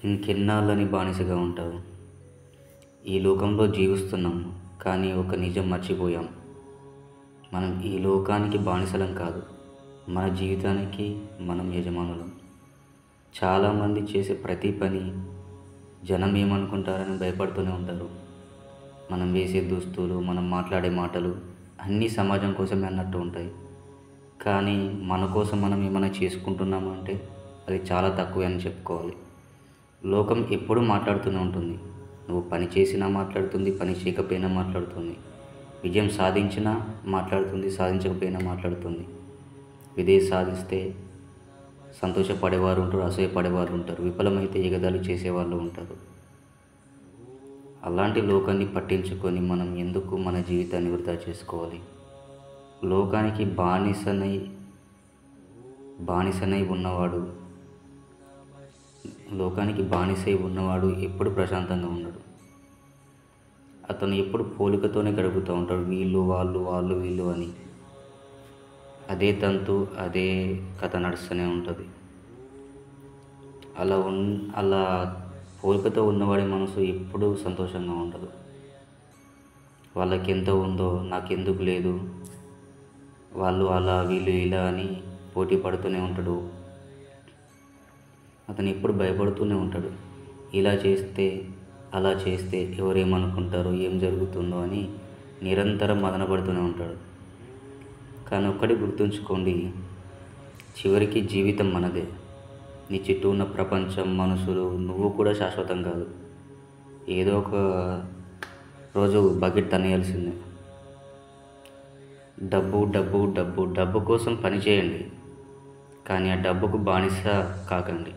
ఇంకెన్నాళ్ళని బానిసగా ఉంటావు? ఈ లోకంలో జీవిస్తున్నాం, కానీ ఒక నిజం మర్చిపోయాం. మనం ఈ లోకానికి బానిసలం కాదు, మన జీవితానికి మనం యజమానులం. చాలామంది చేసే ప్రతి పని జనం ఏమనుకుంటారని భయపడుతూనే ఉంటారు. మనం వేసే దుస్తులు, మనం మాట్లాడే మాటలు అన్నీ సమాజం కోసమే అన్నట్టు ఉంటాయి. కానీ మన కోసం మనం ఏమైనా చేసుకుంటున్నామా అంటే అది చాలా తక్కువే అని చెప్పుకోవాలి. లోకం ఎప్పుడూ మాట్లాడుతూనే ఉంటుంది. నువ్వు పని చేసినా మాట్లాడుతుంది, పని చేయకపోయినా మాట్లాడుతుంది. విజయం సాధించినా మాట్లాడుతుంది, సాధించకపోయినా మాట్లాడుతుంది. విజయం సాధిస్తే సంతోషపడేవారు ఉంటారు, అసూయపడేవారు ఉంటారు, విఫలమైతే ఎగతాళి చేసేవాళ్ళు ఉంటారు. అలాంటి లోకాన్ని పట్టించుకొని మనం ఎందుకు మన జీవితాన్ని వృధా చేసుకోవాలి? లోకానికి బానిసై ఉన్నవాడు ఎప్పుడు ప్రశాంతంగా ఉండడు. అతను ఎప్పుడు పోలికతోనే గడుపుతూ ఉంటాడు. వీళ్ళు వాళ్ళు, వాళ్ళు వీళ్ళు అని అదే తంతు, అదే కథ నడుస్తూనే ఉంటుంది. అలా పోలికతో ఉన్నవాడి మనసు ఎప్పుడూ సంతోషంగా ఉండదు. వాళ్ళకి ఎంత ఉందో నాకెందుకు లేదు, వాళ్ళు అలా వీళ్ళు ఇలా అని పోటీ పడుతూనే ఉంటాడు. అతను ఎప్పుడు భయపడుతూనే ఉంటాడు. ఇలా చేస్తే అలా చేస్తే ఎవరేమనుకుంటారో, ఏం జరుగుతుందో అని నిరంతరం మదనపడుతూనే ఉంటాడు. కానీ ఒక్కటి గుర్తుంచుకోండి, చివరికి జీవితం మనదే. నీ చుట్టూ ఉన్న ప్రపంచం, మనుషులు, నువ్వు కూడా శాశ్వతం కాదు. ఏదో ఒక రోజు బకెట్ తనేయాల్సిందే. డబ్బు డబ్బు డబ్బు డబ్బు కోసం పని చేయండి, కానీ ఆ డబ్బుకు బానిస కాకండి.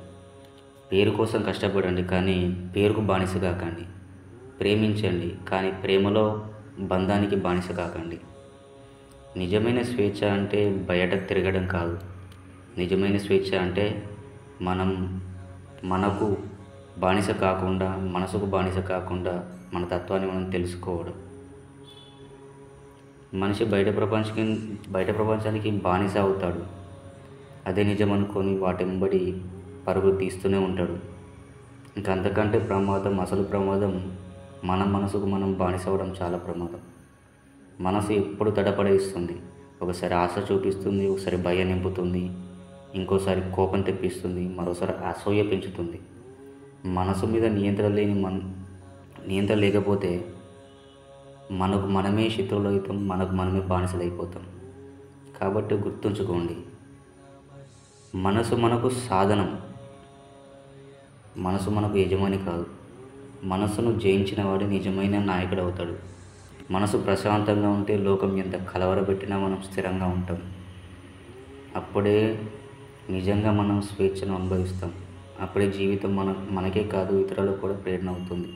పేరు కోసం కష్టపడండి, కానీ పేరుకు బానిస కాకండి. ప్రేమించండి, కానీ ప్రేమలో బంధానికి బానిస కాకండి. నిజమైన స్వేచ్ఛ అంటే బయట తిరగడం కాదు. నిజమైన స్వేచ్ఛ అంటే మనకు బానిస కాకుండా, మనసుకు బానిస కాకుండా మన తత్వాన్ని మనం తెలుసుకోవడం. మనిషి బయట ప్రపంచానికి బానిస అవుతాడు. అదే నిజం అనుకొని వాటెంబడి పరుగులు తీస్తూనే ఉంటాడు. ఇంకా అంతకంటే అసలు ప్రమాదం మన మనసుకు మనం బానిస అవ్వడం చాలా ప్రమాదం. మనసు ఎప్పుడు తడపడేస్తుంది. ఒకసారి ఆశ చూపిస్తుంది, ఒకసారి భయం నింపుతుంది, ఇంకోసారి కోపం తెప్పిస్తుంది, మరోసారి అసూయ పెంచుతుంది. మనసు మీద నియంత్రణ లేకపోతే మనకు మనమే శత్రువులు అవుతాం, మనకు మనమే బానిసలు అయిపోతాం. కాబట్టి గుర్తుంచుకోండి, మనసు మనకు సాధనం, మనసు మనకు యజమాని కాదు. మనసును జయించిన వాడు నిజమైన నాయకుడు అవుతాడు. మనసు ప్రశాంతంగా ఉంటే లోకం ఎంత కలవరపెట్టినా మనం స్థిరంగా ఉంటాం. అప్పుడే నిజంగా మనం స్వేచ్ఛను అనుభవిస్తాం. అప్పుడే జీవితం మనకే కాదు, ఇతరులకు కూడా ప్రేరణ అవుతుంది.